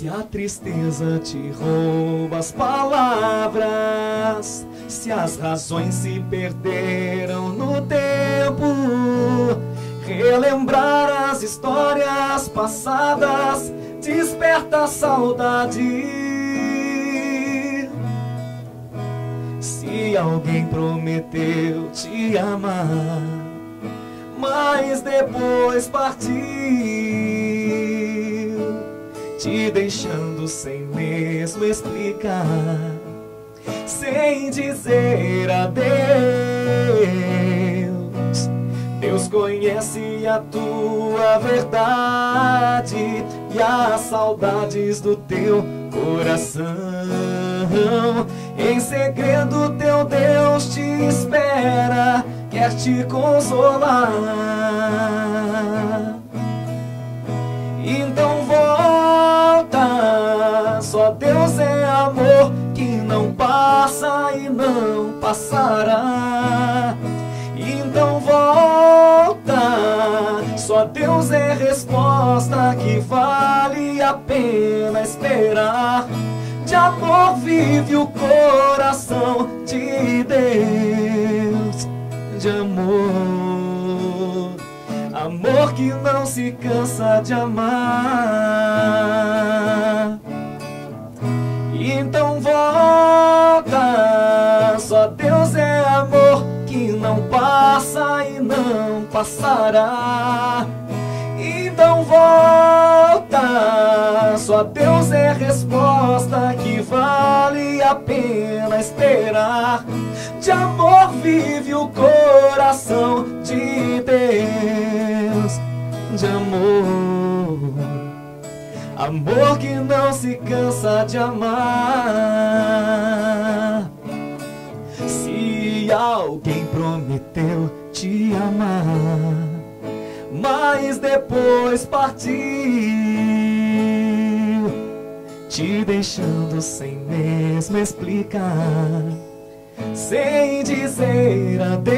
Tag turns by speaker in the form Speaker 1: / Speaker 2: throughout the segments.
Speaker 1: Se a tristeza te rouba as palavras, se as razões se perderam no tempo, relembrar as histórias passadas desperta a saudade. Se alguém prometeu te amar, mas depois partiu, te deixando sem mesmo explicar, sem dizer adeus. Deus conhece a tua verdade e as saudades do teu coração. Em segredo teu Deus te espera, quer te consolar. Então volta, só Deus é amor que não passa e não passará. Então volta, só Deus é resposta que vale a pena esperar. De amor vive o coração de Deus, de amor, amor que não se cansa de amar. Então volta, só Deus é amor que não passa e não passará. Então volta, só Deus é resposta que vale a pena esperar. De amor vive o coração de Deus, de amor, amor que não se cansa de amar. Se alguém prometeu te amar, mas depois partiu, te deixando sem mesmo explicar, sem dizer adeus.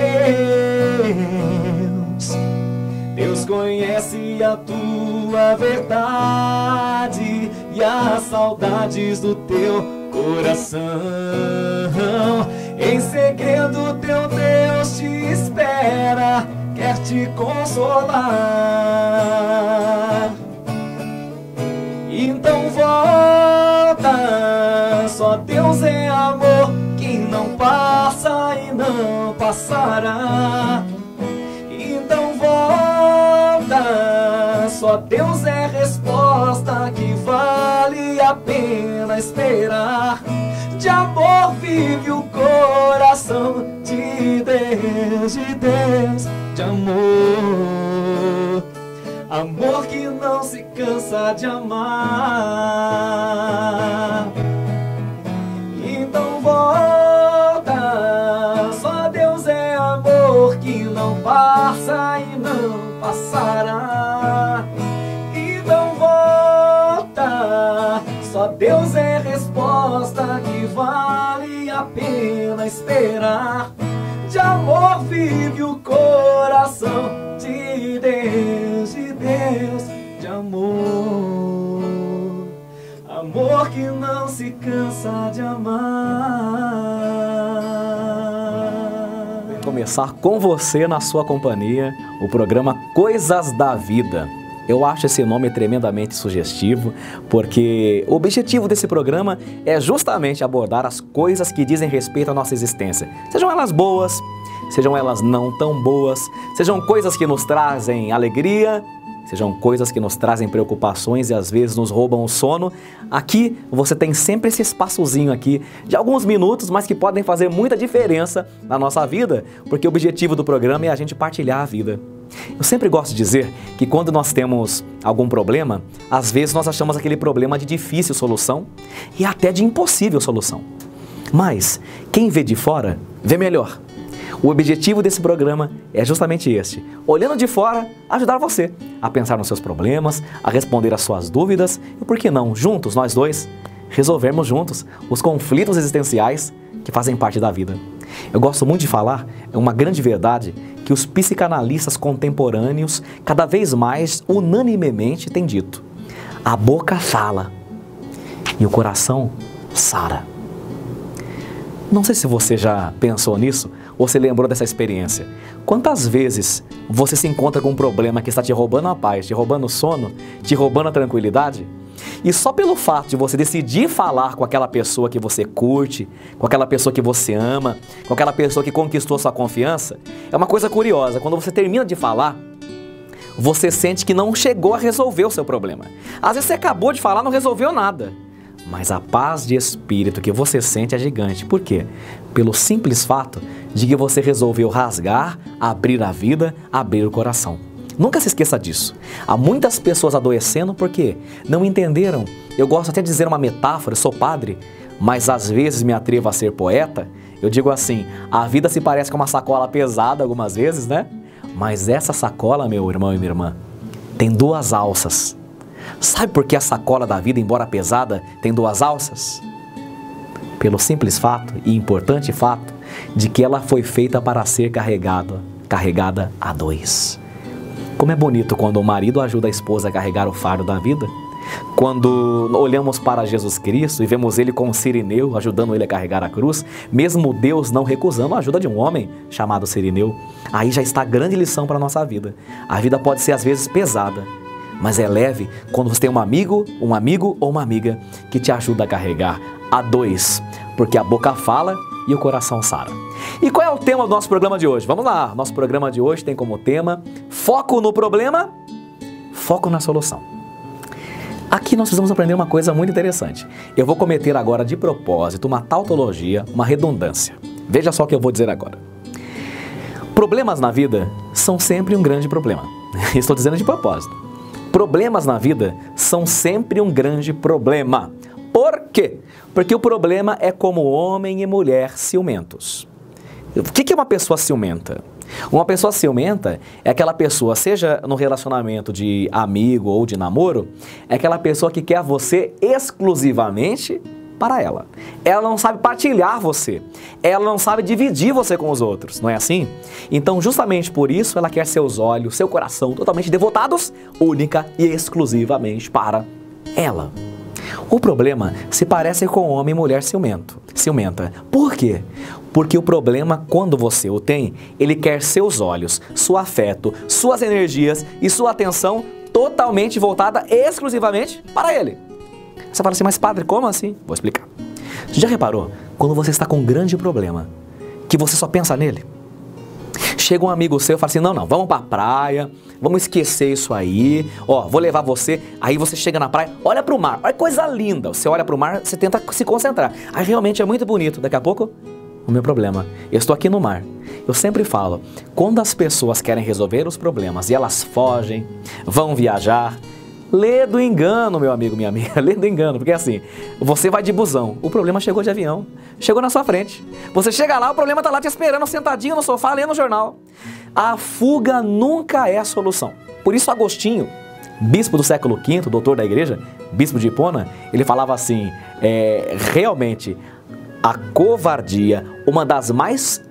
Speaker 1: Deus conhece a tua verdade e as saudades do teu coração. Em segredo teu Deus te espera, quer te consolar. Então volta, só Deus é amor que não passa e não passará. Então volta, só Deus é resposta que vale a pena esperar. De amor vive o coração de Deus, de amor, amor que não se cansa de amar. Então volta, só Deus é amor que não passa e não passará. Então volta, só Deus é resposta que vale a pena esperar. De amor vive o coração de Deus, de amor, amor que não se cansa de amar.
Speaker 2: Começar com você na sua companhia, o programa Coisas da Vida. Eu acho esse nome tremendamente sugestivo, porque o objetivo desse programa é justamente abordar as coisas que dizem respeito à nossa existência. Sejam elas boas, sejam elas não tão boas, sejam coisas que nos trazem alegria, sejam coisas que nos trazem preocupações e às vezes nos roubam o sono. Aqui você tem sempre esse espaçozinho aqui de alguns minutos, mas que podem fazer muita diferença na nossa vida, porque o objetivo do programa é a gente partilhar a vida. Eu sempre gosto de dizer que quando nós temos algum problema, às vezes nós achamos aquele problema de difícil solução e até de impossível solução. Mas quem vê de fora, vê melhor. O objetivo desse programa é justamente este: olhando de fora, ajudar você a pensar nos seus problemas, a responder às suas dúvidas e, por que não, juntos, nós dois, resolvermos juntos os conflitos existenciais que fazem parte da vida. Eu gosto muito de falar, é uma grande verdade, que os psicanalistas contemporâneos cada vez mais unanimemente têm dito: a boca fala, e o coração sara. Não sei se você já pensou nisso ou se lembrou dessa experiência. Quantas vezes você se encontra com um problema que está te roubando a paz, te roubando o sono, te roubando a tranquilidade? E só pelo fato de você decidir falar com aquela pessoa que você curte, com aquela pessoa que você ama, com aquela pessoa que conquistou sua confiança, é uma coisa curiosa. Quando você termina de falar, você sente que não chegou a resolver o seu problema. Às vezes você acabou de falar, não resolveu nada. Mas a paz de espírito que você sente é gigante. Por quê? Pelo simples fato de que você resolveu rasgar, abrir a vida, abrir o coração. Nunca se esqueça disso. Há muitas pessoas adoecendo porque não entenderam. Eu gosto até de dizer uma metáfora, eu sou padre, mas às vezes me atrevo a ser poeta. Eu digo assim, a vida se parece com uma sacola pesada algumas vezes, né? Mas essa sacola, meu irmão e minha irmã, tem duas alças. Sabe por que a sacola da vida, embora pesada, tem duas alças? Pelo simples fato e importante fato de que ela foi feita para ser carregada a dois. Como é bonito quando o marido ajuda a esposa a carregar o fardo da vida. Quando olhamos para Jesus Cristo e vemos Ele com um Cirineu ajudando Ele a carregar a cruz, mesmo Deus não recusando a ajuda de um homem chamado Cirineu, aí já está a grande lição para a nossa vida. A vida pode ser às vezes pesada, mas é leve quando você tem um amigo ou uma amiga que te ajuda a carregar a dois, porque a boca fala e o coração sara. E qual é o tema do nosso programa de hoje? Vamos lá, nosso programa de hoje tem como tema foco no problema, foco na solução. Aqui nós precisamos aprender uma coisa muito interessante. Eu vou cometer agora de propósito uma tautologia, uma redundância. Veja só o que eu vou dizer agora. Problemas na vida são sempre um grande problema. Estou dizendo de propósito. Problemas na vida são sempre um grande problema. Por quê? Porque o problema é como homem e mulher ciumentos. O que é uma pessoa ciumenta? Uma pessoa ciumenta é aquela pessoa, seja no relacionamento de amigo ou de namoro, é aquela pessoa que quer você exclusivamente para ela. Ela não sabe partilhar você, ela não sabe dividir você com os outros, não é assim? Então, justamente por isso, ela quer seus olhos, seu coração totalmente devotados, única e exclusivamente para ela. O problema se parece com homem e mulher ciumenta. Por quê? Porque o problema, quando você o tem, ele quer seus olhos, seu afeto, suas energias e sua atenção totalmente voltada exclusivamente para ele. Você fala assim, mas padre, como assim? Vou explicar. Você já reparou, quando você está com um grande problema, que você só pensa nele? Chega um amigo seu e fala assim, não, vamos pra praia, vamos esquecer isso aí, vou levar você, aí você chega na praia, olha pro mar, olha que coisa linda, você olha pro mar, você tenta se concentrar, aí realmente é muito bonito, daqui a pouco, o meu problema, eu estou aqui no mar. Eu sempre falo, quando as pessoas querem resolver os problemas e elas fogem, vão viajar, lê do engano, meu amigo, minha amiga, lê do engano, porque assim, você vai de busão, o problema chegou de avião, chegou na sua frente. Você chega lá, o problema está lá te esperando, sentadinho no sofá, lendo o jornal. A fuga nunca é a solução. Por isso Agostinho, bispo do século V, doutor da igreja, bispo de Hipona, ele falava assim, realmente, a covardia, uma das mais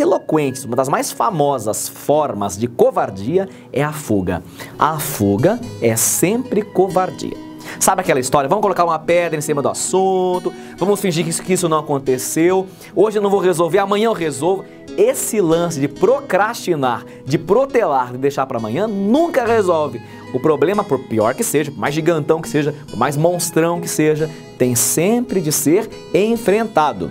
Speaker 2: eloquentes, uma das mais famosas formas de covardia é a fuga. A fuga é sempre covardia. Sabe aquela história? Vamos colocar uma pedra em cima do assunto, vamos fingir que isso não aconteceu, hoje eu não vou resolver, amanhã eu resolvo. Esse lance de procrastinar, de protelar, de deixar para amanhã, nunca resolve. O problema, por pior que seja, por mais gigantão que seja, por mais monstrão que seja, tem sempre de ser enfrentado.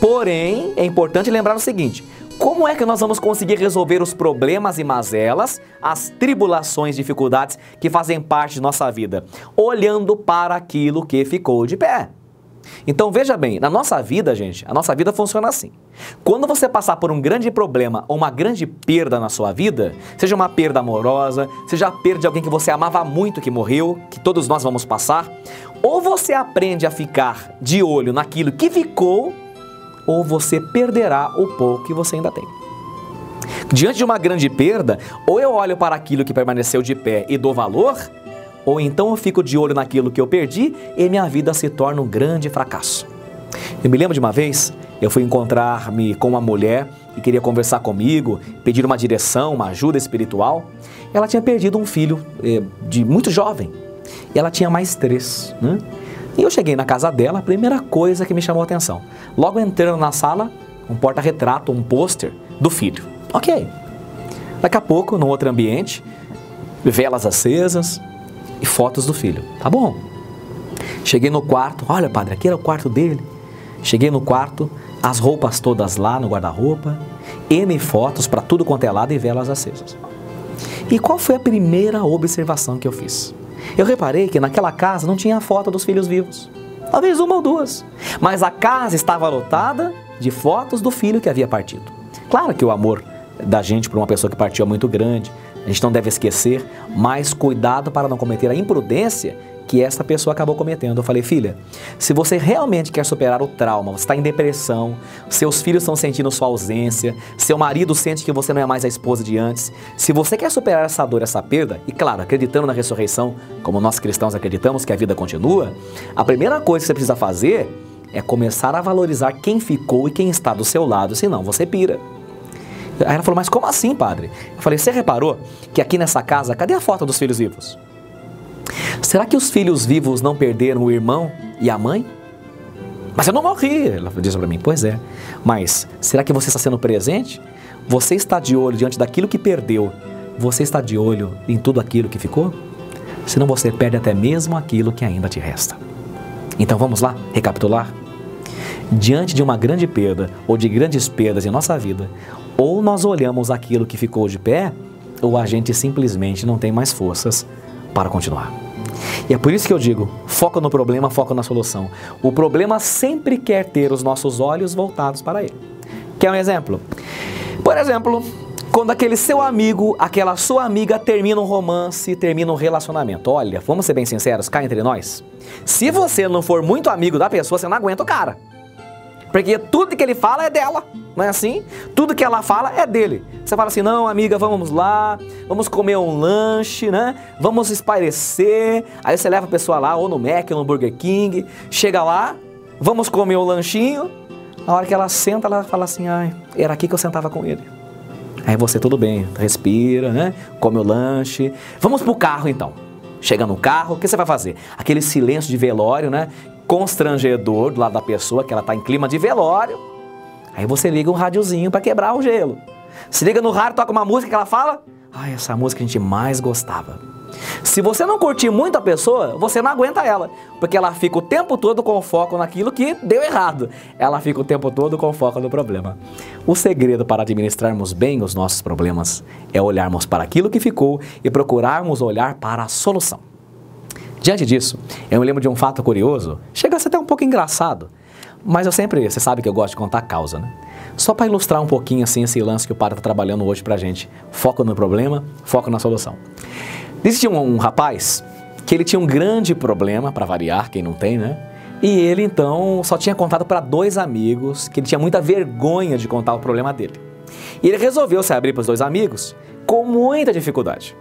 Speaker 2: Porém, é importante lembrar o seguinte, como é que nós vamos conseguir resolver os problemas e mazelas, as tribulações, dificuldades que fazem parte de nossa vida? Olhando para aquilo que ficou de pé. Então veja bem, na nossa vida, gente, a nossa vida funciona assim. Quando você passar por um grande problema ou uma grande perda na sua vida, seja uma perda amorosa, seja a perda de alguém que você amava muito que morreu, que todos nós vamos passar, ou você aprende a ficar de olho naquilo que ficou, ou você perderá o pouco que você ainda tem. Diante de uma grande perda, ou eu olho para aquilo que permaneceu de pé e dou valor, ou então eu fico de olho naquilo que eu perdi e minha vida se torna um grande fracasso. Eu me lembro de uma vez, eu fui encontrar-me com uma mulher que queria conversar comigo, pedir uma direção, uma ajuda espiritual. Ela tinha perdido um filho de muito jovem e ela tinha mais 3, né? E eu cheguei na casa dela, a primeira coisa que me chamou a atenção. Logo entrando na sala, um porta-retrato, um pôster do filho. Ok. Daqui a pouco, num outro ambiente, velas acesas e fotos do filho. Tá bom. Cheguei no quarto, olha padre, aqui era o quarto dele. Cheguei no quarto, as roupas todas lá no guarda-roupa, N fotos para tudo quanto é lado e velas acesas. E qual foi a primeira observação que eu fiz? Eu reparei que naquela casa não tinha foto dos filhos vivos. Talvez uma ou duas. Mas a casa estava lotada de fotos do filho que havia partido. Claro que o amor da gente por uma pessoa que partiu é muito grande. A gente não deve esquecer, mas cuidado para não cometer a imprudência que essa pessoa acabou cometendo. Eu falei, filha, se você realmente quer superar o trauma, você está em depressão, seus filhos estão sentindo sua ausência, seu marido sente que você não é mais a esposa de antes, se você quer superar essa dor, essa perda, e claro, acreditando na ressurreição, como nós cristãos acreditamos que a vida continua, a primeira coisa que você precisa fazer é começar a valorizar quem ficou e quem está do seu lado, senão você pira. Aí ela falou, mas como assim, padre? Eu falei, você reparou que aqui nessa casa, cadê a foto dos filhos vivos? Será que os filhos vivos não perderam o irmão e a mãe? Mas eu não morri, ela disse para mim. Pois é, mas será que você está sendo presente? Você está de olho diante daquilo que perdeu? Você está de olho em tudo aquilo que ficou? Senão você perde até mesmo aquilo que ainda te resta. Então vamos lá, recapitular? Diante de uma grande perda ou de grandes perdas em nossa vida, ou nós olhamos aquilo que ficou de pé, ou a gente simplesmente não tem mais forças para continuar. E é por isso que eu digo, foca no problema, foca na solução. O problema sempre quer ter os nossos olhos voltados para ele. Quer um exemplo? Por exemplo, quando aquele seu amigo, aquela sua amiga termina um romance, termina um relacionamento. Olha, vamos ser bem sinceros, cá entre nós. Se você não for muito amigo da pessoa, você não aguenta o cara. Porque tudo que ele fala é dela, não é assim? Tudo que ela fala é dele. Você fala assim, não amiga, vamos lá, vamos comer um lanche, né? Vamos espairecer. Aí você leva a pessoa lá, ou no Mac, ou no Burger King. Chega lá, vamos comer um lanchinho. Na hora que ela senta, ela fala assim, ai, era aqui que eu sentava com ele. Aí você, tudo bem, respira, né? Come o lanche. Vamos pro carro então. Chega no carro, o que você vai fazer? Aquele silêncio de velório, né? Constrangedor do lado da pessoa, que ela está em clima de velório. Aí você liga um rádiozinho para quebrar o gelo. Se liga no rádio, toca uma música que ela fala, ai, essa música a gente mais gostava. Se você não curtir muito a pessoa, você não aguenta ela, porque ela fica o tempo todo com foco naquilo que deu errado. Ela fica o tempo todo com foco no problema. O segredo para administrarmos bem os nossos problemas é olharmos para aquilo que ficou e procurarmos olhar para a solução. Diante disso, eu me lembro de um fato curioso, chega a ser até um pouco engraçado, mas eu sempre, você sabe que eu gosto de contar a causa, né? Só para ilustrar um pouquinho assim esse lance que o padre está trabalhando hoje pra gente. Foco no problema, foco na solução. Existia um rapaz que ele tinha um grande problema, para variar, quem não tem, né? E ele então só tinha contado para 2 amigos, que ele tinha muita vergonha de contar o problema dele. E ele resolveu se abrir para os 2 amigos com muita dificuldade.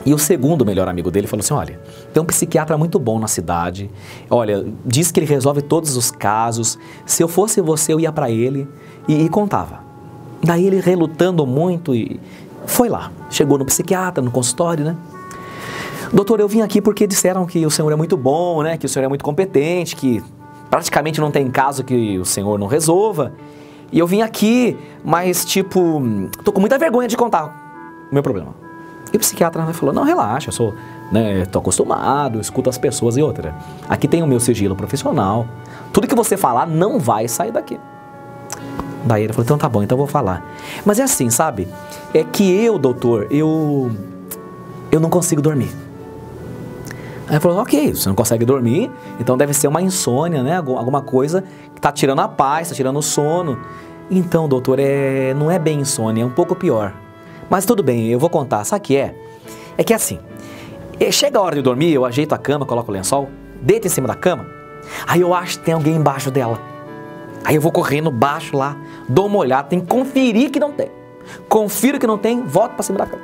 Speaker 2: E o segundo melhor amigo dele falou assim, olha, tem um psiquiatra muito bom na cidade, olha, diz que ele resolve todos os casos, se eu fosse você eu ia para ele e contava. Daí ele relutando muito e foi lá, chegou no psiquiatra, no consultório, né? Doutor, eu vim aqui porque disseram que o senhor é muito bom, né? Que o senhor é muito competente, que praticamente não tem caso que o senhor não resolva. E eu vim aqui, mas tipo, tô com muita vergonha de contar o meu problema. E o psiquiatra falou, não, relaxa, eu sou, né, tô acostumado, escuto as pessoas e outra. Aqui tem o meu sigilo profissional, tudo que você falar não vai sair daqui. Daí ele falou, então tá bom, então eu vou falar. Mas é assim, sabe, é que eu, doutor, eu não consigo dormir. Aí ele falou, ok, você não consegue dormir, então deve ser uma insônia, né, alguma coisa que tá tirando a paz, tá tirando o sono. Então, doutor, não é bem insônia, é um pouco pior. Mas tudo bem, eu vou contar. Sabe o que é? É que assim, chega a hora de dormir, eu ajeito a cama, coloco o lençol, deito em cima da cama, aí eu acho que tem alguém embaixo dela. Aí eu vou correndo baixo lá, dou uma olhada, tem que conferir que não tem. Confiro que não tem, volto pra cima da cama.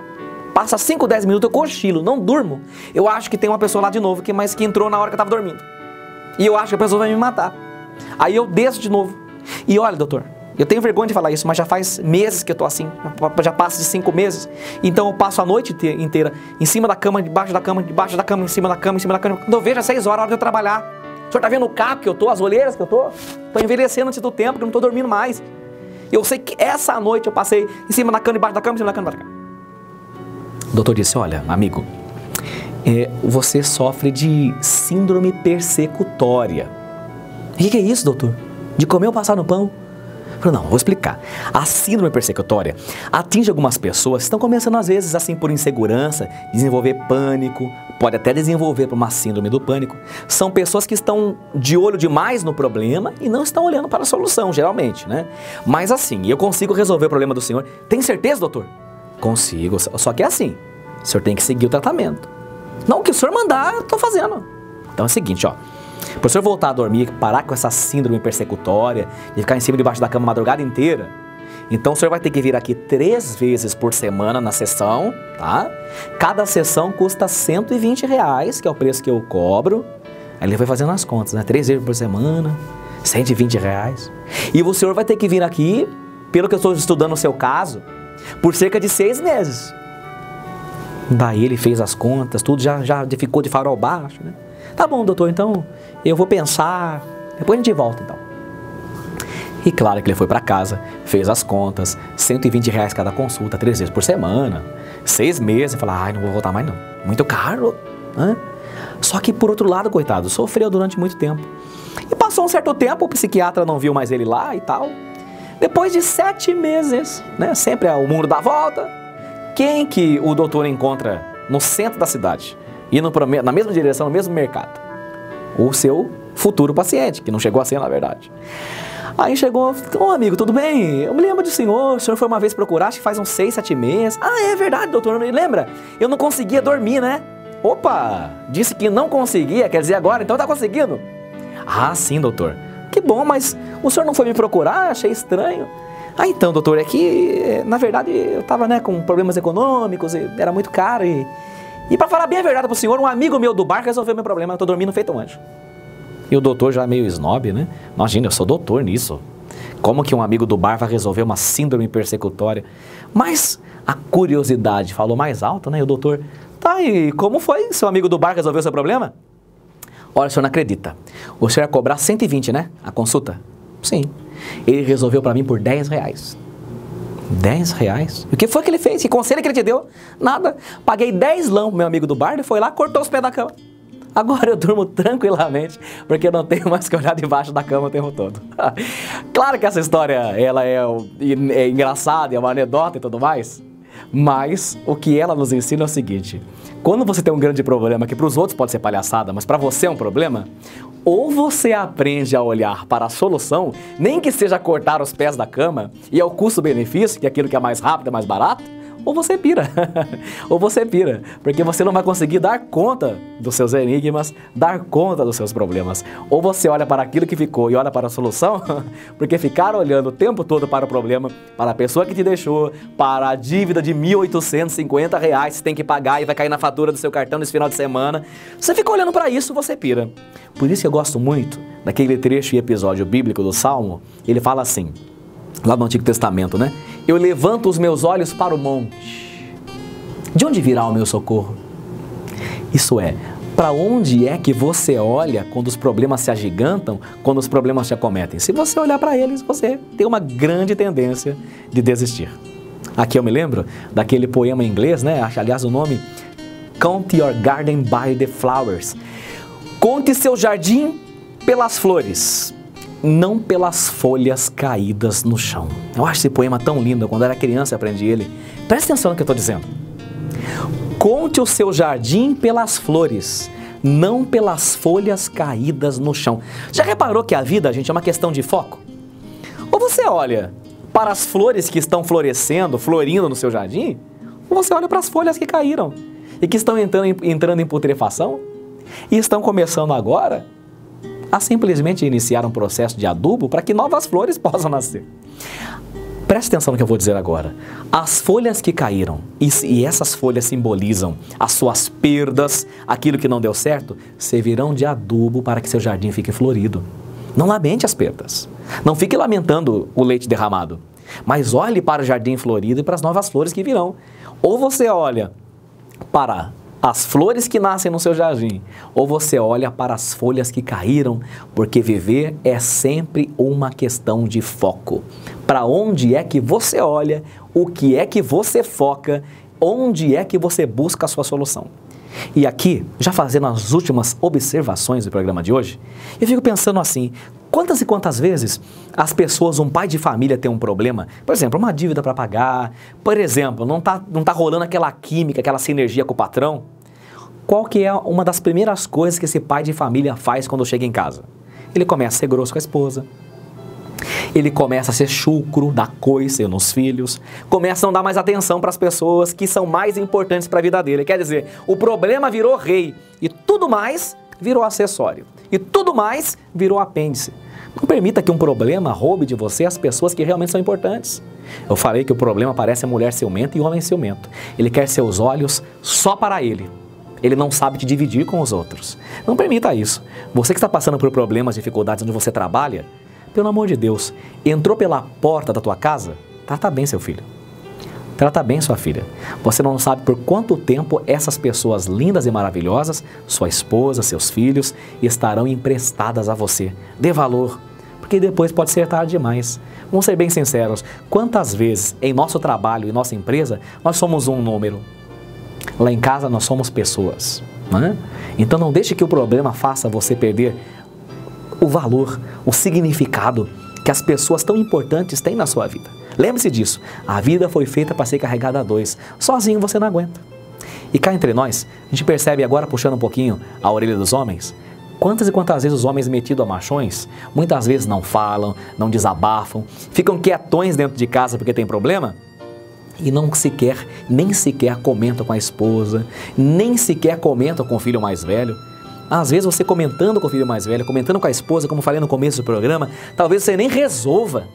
Speaker 2: Passa 5, 10 minutos, eu cochilo, não durmo. Eu acho que tem uma pessoa lá de novo, mas que entrou na hora que eu tava dormindo. E eu acho que a pessoa vai me matar. Aí eu desço de novo. E olha, doutor, eu tenho vergonha de falar isso, mas já faz meses que eu tô assim, já passa de 5 meses. Então eu passo a noite inteira em cima da cama, debaixo da cama, debaixo da cama, em cima da cama, em cima da cama. Quando eu vejo às 6 horas, a hora de eu trabalhar. O senhor está vendo o caco que eu tô, as olheiras que eu tô? Estou envelhecendo antes do tempo, que eu não estou dormindo mais. Eu sei que essa noite eu passei em cima da cama, embaixo da cama, em cima da cama, embaixo da cama. O doutor disse, olha, amigo, você sofre de síndrome persecutória. O que é isso, doutor? De comer ou passar no pão? Eu falei, não, vou explicar. A síndrome persecutória atinge algumas pessoas que estão começando às vezes assim por insegurança, desenvolver pânico, pode até desenvolver por uma síndrome do pânico. São pessoas que estão de olho demais no problema e não estão olhando para a solução, geralmente, né? Mas assim, eu consigo resolver o problema do senhor. Tem certeza, doutor? Consigo, só que é assim, o senhor tem que seguir o tratamento. Não, o que o senhor mandar, eu estou fazendo. Então é o seguinte, ó. Para o senhor voltar a dormir, parar com essa síndrome persecutória e ficar em cima debaixo da cama a madrugada inteira, então o senhor vai ter que vir aqui 3 vezes por semana na sessão, tá? Cada sessão custa R$120, que é o preço que eu cobro. Aí ele vai fazendo as contas, né? 3 vezes por semana, R$120. E o senhor vai ter que vir aqui, pelo que eu estou estudando o seu caso, por cerca de 6 meses. Daí ele fez as contas, tudo já ficou de farol baixo, né? Tá bom, doutor, então eu vou pensar, depois a gente volta então. E claro que ele foi para casa, fez as contas, R$120 cada consulta, 3 vezes por semana, 6 meses, e falou, ai, não vou voltar mais não, muito caro, né? Só que por outro lado, coitado, sofreu durante muito tempo. E passou um certo tempo, o psiquiatra não viu mais ele lá e tal. Depois de 7 meses, né, sempre o mundo dá volta, quem que o doutor encontra no centro da cidade? Indo na mesma direção, no mesmo mercado. O seu futuro paciente, que não chegou a ser, na verdade. Aí chegou, ô amigo, tudo bem? Eu me lembro do senhor foi uma vez procurar, acho que faz uns 6, 7 meses. Ah, é verdade, doutor, lembra? Eu não conseguia dormir, né? Opa, disse que não conseguia, quer dizer agora, então tá conseguindo? Ah, sim, doutor. Que bom, mas o senhor não foi me procurar? Achei estranho. Ah, então, doutor, é que, na verdade, eu tava, né, com problemas econômicos, e era muito caro E para falar bem a verdade pro senhor, um amigo meu do bar resolveu meu problema, eu tô dormindo feito um anjo. E o doutor já meio snob, né? Imagina, eu sou doutor nisso. Como que um amigo do bar vai resolver uma síndrome persecutória? Mas a curiosidade falou mais alto, né? E o doutor, tá, e como foi? Seu amigo do bar resolveu seu problema? Olha, o senhor não acredita. O senhor ia cobrar 120, né? A consulta? Sim. Ele resolveu para mim por R$10. R$10? O que foi que ele fez? Que conselho que ele te deu? Nada. Paguei 10 lão pro meu amigo do bar, ele foi lá, cortou os pés da cama. Agora eu durmo tranquilamente, porque eu não tenho mais que olhar debaixo da cama o tempo todo. Claro que essa história ela é engraçada, é uma anedota e tudo mais, mas o que ela nos ensina é o seguinte: quando você tem um grande problema, que para os outros pode ser palhaçada, mas para você é um problema, ou você aprende a olhar para a solução, nem que seja cortar os pés da cama, e é o custo-benefício, que é aquilo que é mais rápido, é mais barato, ou você pira. Ou você pira, porque você não vai conseguir dar conta dos seus enigmas, dar conta dos seus problemas. Ou você olha para aquilo que ficou e olha para a solução, porque ficar olhando o tempo todo para o problema, para a pessoa que te deixou, para a dívida de R$1.850 que você tem que pagar e vai cair na fatura do seu cartão nesse final de semana, você fica olhando para isso, você pira. Por isso que eu gosto muito daquele trecho e episódio bíblico do Salmo. Ele fala assim, lá no Antigo Testamento, né? Eu levanto os meus olhos para o monte. De onde virá o meu socorro? Isso é, para onde é que você olha quando os problemas se agigantam, quando os problemas te acometem? Se você olhar para eles, você tem uma grande tendência de desistir. Aqui eu me lembro daquele poema em inglês, né? Aliás, o nome, Count Your Garden by the Flowers. Conte seu jardim pelas flores, não pelas folhas caídas no chão. Eu acho esse poema tão lindo. Quando eu era criança eu aprendi ele. Presta atenção no que eu estou dizendo. Conte o seu jardim pelas flores, não pelas folhas caídas no chão. Já reparou que a vida, gente, é uma questão de foco? Ou você olha para as flores que estão florescendo, florindo no seu jardim, ou você olha para as folhas que caíram e que estão entrando em putrefação e estão começando agora a simplesmente iniciar um processo de adubo para que novas flores possam nascer. Preste atenção no que eu vou dizer agora. As folhas que caíram, e essas folhas simbolizam as suas perdas, aquilo que não deu certo, servirão de adubo para que seu jardim fique florido. Não lamente as perdas. Não fique lamentando o leite derramado. Mas olhe para o jardim florido e para as novas flores que virão. Ou você olha para as flores que nascem no seu jardim, ou você olha para as folhas que caíram, porque viver é sempre uma questão de foco. Para onde é que você olha, o que é que você foca, onde é que você busca a sua solução. E aqui, já fazendo as últimas observações do programa de hoje, eu fico pensando assim, quantas e quantas vezes as pessoas, um pai de família tem um problema, por exemplo, uma dívida para pagar, por exemplo, não tá rolando aquela química, aquela sinergia com o patrão, qual que é uma das primeiras coisas que esse pai de família faz quando chega em casa? Ele começa a ser grosso com a esposa, ele começa a ser chucro, dar coice nos filhos, começa a não dar mais atenção para as pessoas que são mais importantes para a vida dele. Quer dizer, o problema virou rei e tudo mais virou acessório. E tudo mais virou apêndice. Não permita que um problema roube de você as pessoas que realmente são importantes. Eu falei que o problema parece a mulher ciumenta e o homem ciumento. Ele quer seus olhos só para ele. Ele não sabe te dividir com os outros. Não permita isso. Você que está passando por problemas, dificuldades onde você trabalha, pelo amor de Deus, entrou pela porta da tua casa, trata bem seu filho. Trata bem sua filha. Você não sabe por quanto tempo essas pessoas lindas e maravilhosas, sua esposa, seus filhos, estarão emprestadas a você. Dê valor, porque depois pode ser tarde demais. Vamos ser bem sinceros, quantas vezes em nosso trabalho e nossa empresa nós somos um número? Lá em casa nós somos pessoas, não é? Então não deixe que o problema faça você perder o valor, o significado que as pessoas tão importantes têm na sua vida. Lembre-se disso, a vida foi feita para ser carregada a dois, sozinho você não aguenta. E cá entre nós, a gente percebe agora, puxando um pouquinho a orelha dos homens, quantas e quantas vezes os homens metidos a machões, muitas vezes não falam, não desabafam, ficam quietões dentro de casa porque tem problema, e nem sequer comentam com a esposa, nem sequer comentam com o filho mais velho. Às vezes você comentando com o filho mais velho, comentando com a esposa, como falei no começo do programa, talvez você nem resolva,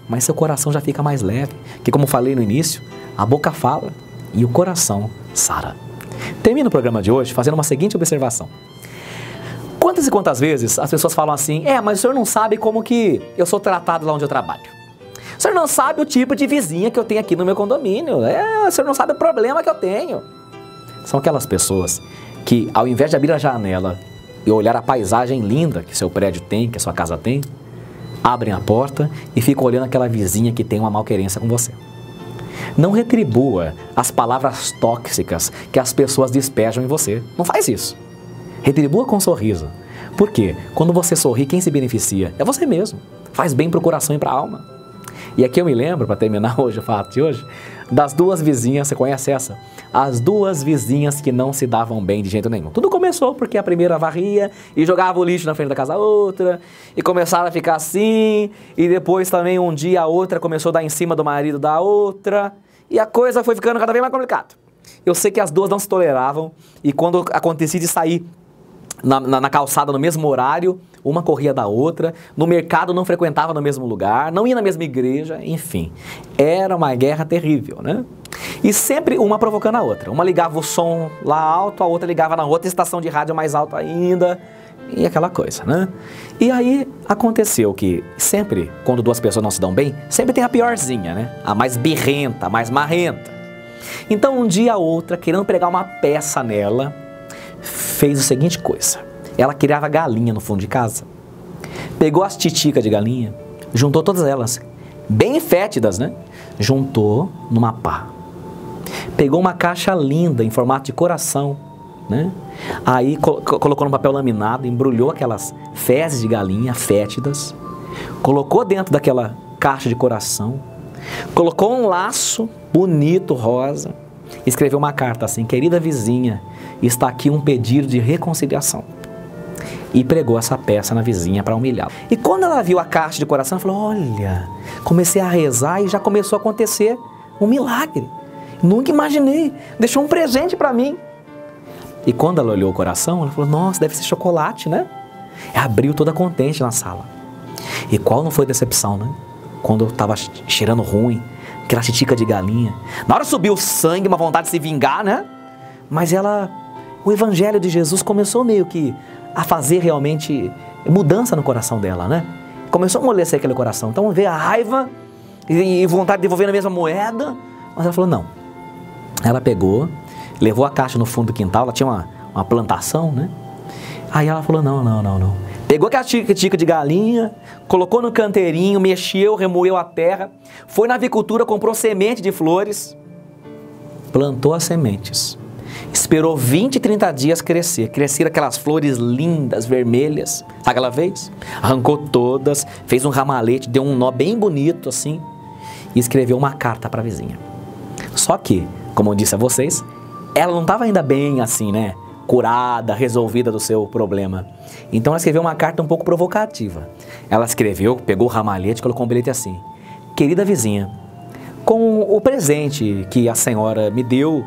Speaker 2: mas seu coração já fica mais leve, que como falei no início, a boca fala e o coração sara. Termino o programa de hoje fazendo uma seguinte observação. Quantas e quantas vezes as pessoas falam assim, mas o senhor não sabe como que eu sou tratado lá onde eu trabalho. O senhor não sabe o tipo de vizinha que eu tenho aqui no meu condomínio. O senhor não sabe o problema que eu tenho. São aquelas pessoas que, ao invés de abrir a janela e olhar a paisagem linda que seu prédio tem, que a sua casa tem, abrem a porta e ficam olhando aquela vizinha que tem uma malquerência com você. Não retribua as palavras tóxicas que as pessoas despejam em você. Não faz isso. Retribua com um sorriso. Por quê? Quando você sorri, quem se beneficia? É você mesmo. Faz bem para o coração e para a alma. E aqui eu me lembro, para terminar hoje o fato de hoje, das duas vizinhas, você conhece essa? As duas vizinhas que não se davam bem de jeito nenhum. Tudo começou porque a primeira varria e jogava o lixo na frente da casa da outra, e começaram a ficar assim, e depois também um dia a outra começou a dar em cima do marido da outra, e a coisa foi ficando cada vez mais complicada. Eu sei que as duas não se toleravam, e quando acontecia de sair na calçada no mesmo horário, uma corria da outra, no mercado não frequentava no mesmo lugar, não ia na mesma igreja, enfim. Era uma guerra terrível, né? E sempre uma provocando a outra. Uma ligava o som lá alto, a outra ligava na outra estação de rádio mais alto ainda, e aquela coisa, né? E aí aconteceu que sempre, quando duas pessoas não se dão bem, sempre tem a piorzinha, né? A mais birrenta, a mais marrenta. Então um dia a outra, querendo pregar uma peça nela, fez a seguinte coisa. Ela criava galinha no fundo de casa. Pegou as titicas de galinha, juntou todas elas, bem fétidas, né? Juntou numa pá. Pegou uma caixa linda em formato de coração, né? Aí colocou no papel laminado, embrulhou aquelas fezes de galinha fétidas, colocou dentro daquela caixa de coração, colocou um laço bonito, rosa, escreveu uma carta assim: querida vizinha, está aqui um pedido de reconciliação. E pregou essa peça na vizinha para humilhá-la. E quando ela viu a caixa de coração, ela falou: olha, comecei a rezar e já começou a acontecer um milagre. Nunca imaginei, deixou um presente para mim. E quando ela olhou o coração, ela falou: nossa, deve ser chocolate, né? E abriu toda contente na sala. E qual não foi a decepção, né? Quando eu estava cheirando ruim, aquela titica de galinha. Na hora subiu o sangue, uma vontade de se vingar, né? Mas o evangelho de Jesus começou meio que a fazer realmente mudança no coração dela, né? Começou a amolecer aquele coração. Então veio a raiva e vontade de devolver na mesma moeda. Mas ela falou: não. Ela pegou, levou a caixa no fundo do quintal, ela tinha uma plantação, né? Aí ela falou, não. Pegou aquela tica de galinha, colocou no canteirinho, mexeu, remoeu a terra, foi na avicultura, comprou semente de flores, plantou as sementes. Esperou 20, 30 dias crescer. Cresceram aquelas flores lindas, vermelhas. Sabe o que ela fez? Arrancou todas, fez um ramalhete, deu um nó bem bonito assim e escreveu uma carta para a vizinha. Só que, como eu disse a vocês, ela não estava ainda bem assim, né? Curada, resolvida do seu problema. Então ela escreveu uma carta um pouco provocativa. Ela escreveu, pegou o ramalhete e colocou um bilhete assim: querida vizinha, com o presente que a senhora me deu,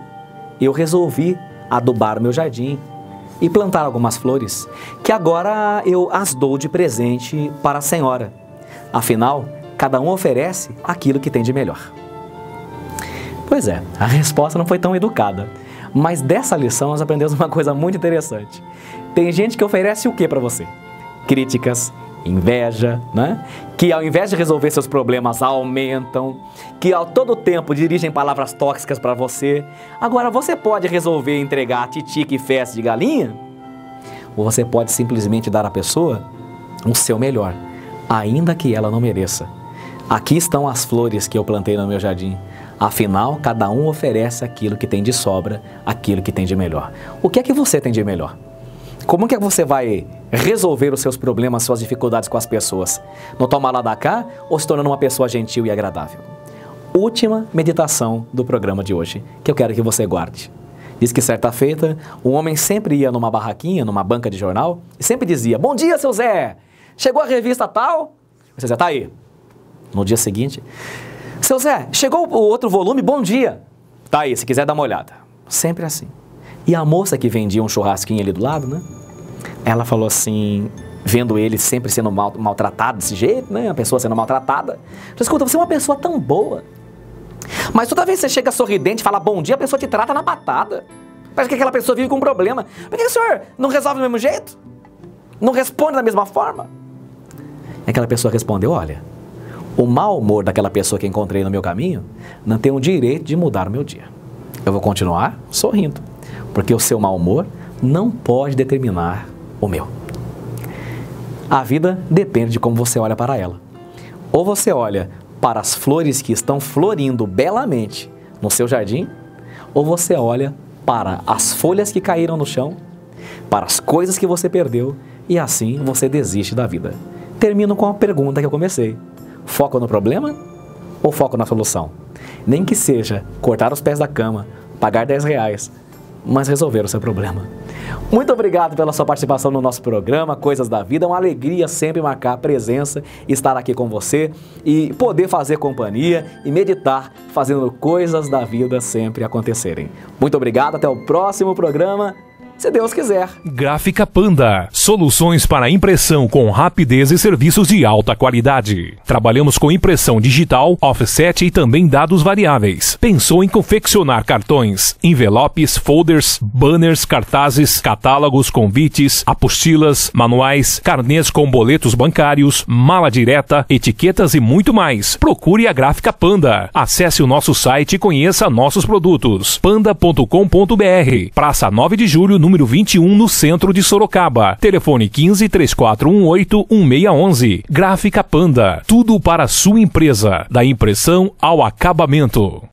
Speaker 2: eu resolvi adubar o meu jardim e plantar algumas flores, que agora eu as dou de presente para a senhora. Afinal, cada um oferece aquilo que tem de melhor. Pois é, a resposta não foi tão educada. Mas dessa lição nós aprendemos uma coisa muito interessante. Tem gente que oferece o que para você? Críticas, inveja, né? Que ao invés de resolver seus problemas aumentam, que ao todo tempo dirigem palavras tóxicas para você. Agora você pode resolver entregar titica e fezes de galinha? Ou você pode simplesmente dar à pessoa o seu melhor, ainda que ela não mereça. Aqui estão as flores que eu plantei no meu jardim. Afinal, cada um oferece aquilo que tem de sobra, aquilo que tem de melhor. O que é que você tem de melhor? Como que você vai resolver os seus problemas, suas dificuldades com as pessoas? No toma lá da cá ou se tornando uma pessoa gentil e agradável? Última meditação do programa de hoje, que eu quero que você guarde. Diz que certa feita, um homem sempre ia numa barraquinha, numa banca de jornal, e sempre dizia: bom dia, seu Zé! Chegou a revista tal? O seu Zé, tá aí. No dia seguinte: seu Zé, chegou o outro volume, bom dia. Tá aí, se quiser dar uma olhada. Sempre assim. E a moça que vendia um churrasquinho ali do lado, né? Ela falou assim, vendo ele sempre sendo maltratado desse jeito, né? A pessoa sendo maltratada. Escuta, você é uma pessoa tão boa. Mas toda vez que você chega sorridente e fala bom dia, a pessoa te trata na patada. Parece que aquela pessoa vive com um problema. Por que o senhor não resolve do mesmo jeito? Não responde da mesma forma? E aquela pessoa respondeu, olha, o mau humor daquela pessoa que encontrei no meu caminho não tem o direito de mudar o meu dia. Eu vou continuar sorrindo, porque o seu mau humor não pode determinar o meu. A vida depende de como você olha para ela. Ou você olha para as flores que estão florindo belamente no seu jardim, ou você olha para as folhas que caíram no chão, para as coisas que você perdeu, e assim você desiste da vida. Termino com a pergunta que eu comecei. Foco no problema ou foco na solução? Nem que seja cortar os pés da cama, pagar R$10, mas resolver o seu problema. Muito obrigado pela sua participação no nosso programa Coisas da Vida. É uma alegria sempre marcar a presença, estar aqui com você e poder fazer companhia e meditar fazendo coisas da vida sempre acontecerem. Muito obrigado, até o próximo programa, se Deus quiser.
Speaker 3: Gráfica Panda. Soluções para impressão com rapidez e serviços de alta qualidade. Trabalhamos com impressão digital, offset e também dados variáveis. Pensou em confeccionar cartões, envelopes, folders, banners, cartazes, catálogos, convites, apostilas, manuais, carnês com boletos bancários, mala direta, etiquetas e muito mais. Procure a Gráfica Panda. Acesse o nosso site e conheça nossos produtos. panda.com.br. Praça 9 de Julho, número 21, no centro de Sorocaba. Telefone 15-3418-1611. Gráfica Panda. Tudo para a sua empresa, da impressão ao acabamento.